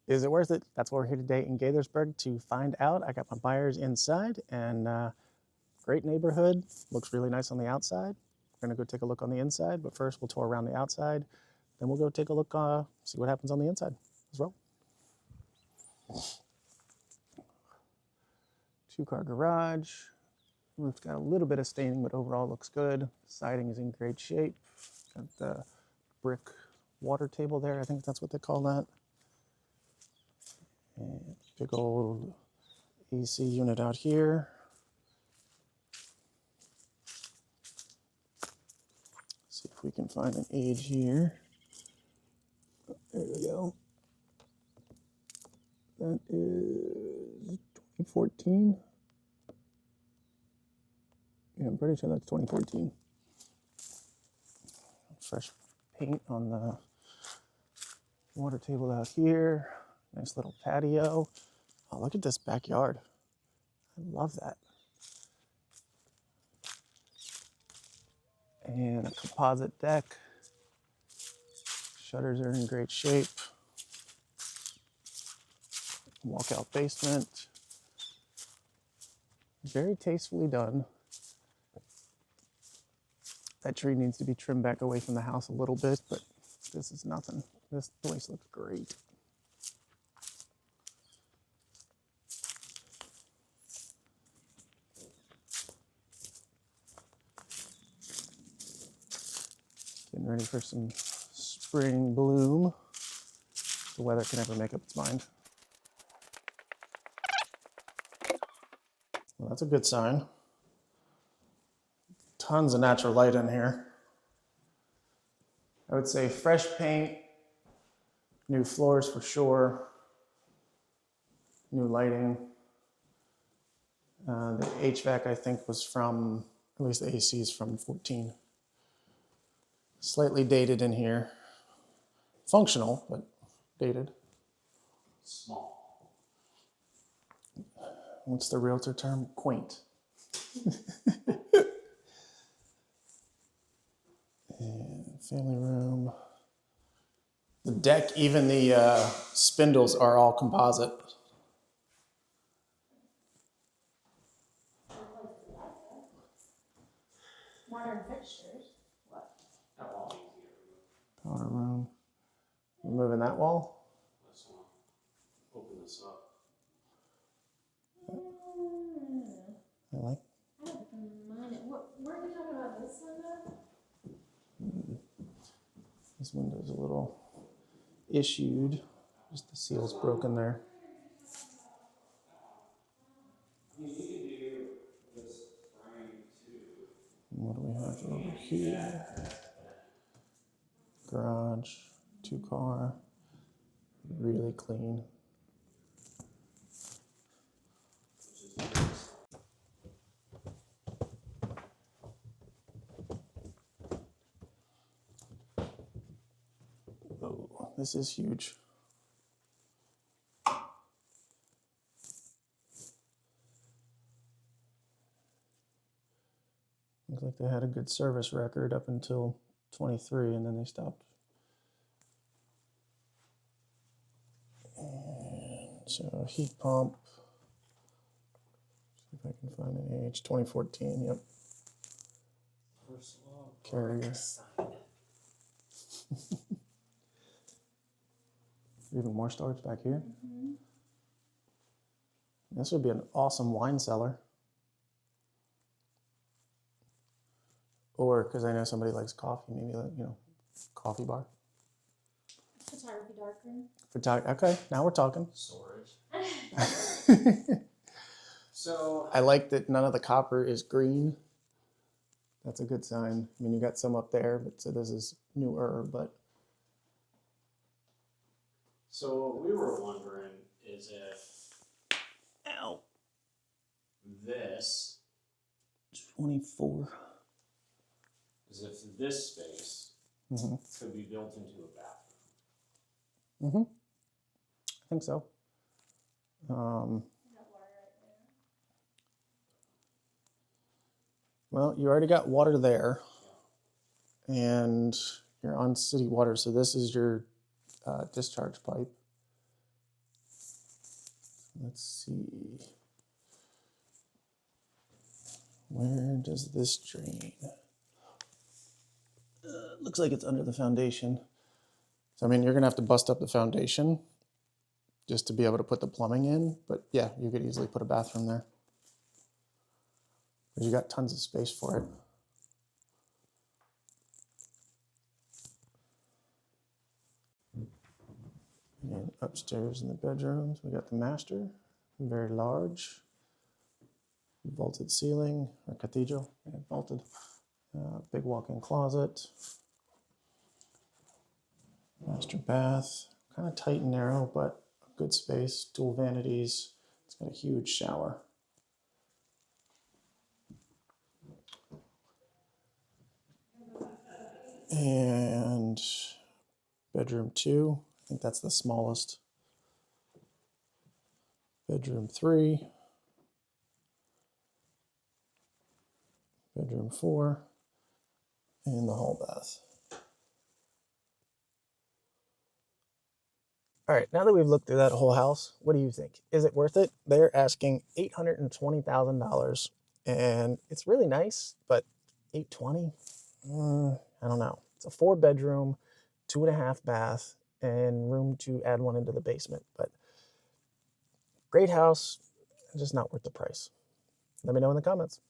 Is it worth it? That's why we're here today in Gaithersburg to find out. I got my buyers inside, and great neighborhood. Looks really nice on the outside. We're gonna go take a look on the inside, but first we'll tour around the outside. Then we'll go take a look, see what happens on the inside. Let's roll. 2-car garage. Roof's got a little bit of staining, but overall looks good. Siding is in great shape. Got the brick water table there. I think that's what they call that. And big old AC unit out here. See if we can find an age here. There we go. That is 2014. Yeah, I'm pretty sure that's 2014. Fresh paint on the water table out here. Nice little patio. Oh, look at this backyard. I love that. And a composite deck. Shutters are in great shape. Walkout basement. Very tastefully done. That tree needs to be trimmed back away from the house a little bit, but this is nothing. This place looks great. Getting ready for some spring bloom. The weather can never make up its mind. Well, that's a good sign. Tons of natural light in here. I would say fresh paint, new floors for sure, new lighting. The HVAC I think was from, at least the AC is from 14. Slightly dated in here. Functional, but dated. Small. What's the realtor term? Quaint. And family room. The deck, even the spindles are all composite. Modern fixtures. What? That wall needs to get removed. Powder room. Removing that wall. This one. Open this up. I like. I don't mind it. What, weren't we talking about this window? This window's a little issued. Just the seal's broken there. You can do this frame too. And what do we have over here? Garage, 2-car, really clean. Oh, this is huge. Looks like they had a good service record up until 23, and then they stopped. And so heat pump. See if I can find an age. 2014. Yep. First of all, Carrier. Even more storage back here. Mm-hmm. This would be an awesome wine cellar. Or, because I know somebody likes coffee, maybe, coffee bar. Photography darkroom. Okay, now we're talking. storage. So I like that none of the copper is green. That's a good sign. I mean, you got some up there, but so this is newer, but. So what we were wondering is if Ow. this 24. is if this space Mm-hmm. could be built into a bathroom. Mm-hmm. I think so. Got water right there. Well, you already got water there, and you're on city water, so this is your discharge pipe. Let's see. Where does this drain? Looks like it's under the foundation. So, I mean, you're gonna have to bust up the foundation just to be able to put the plumbing in, but yeah, you could easily put a bathroom there. Because you got tons of space for it. And upstairs in the bedrooms, we got the master, very large, vaulted ceiling, or cathedral, yeah, vaulted. Big walk-in closet, master bath, kind of tight and narrow, but good space, dual vanities. It's got a huge shower. And bedroom 2, I think that's the smallest. Bedroom 3, bedroom 4, and the hall bath. All right, now that we've looked through that whole house, what do you think? Is it worth it? They're asking $820,000, and it's really nice, but $820? I don't know. It's a 4-bedroom, 2.5 bath, and room to add one into the basement. But great house, just not worth the price. Let me know in the comments.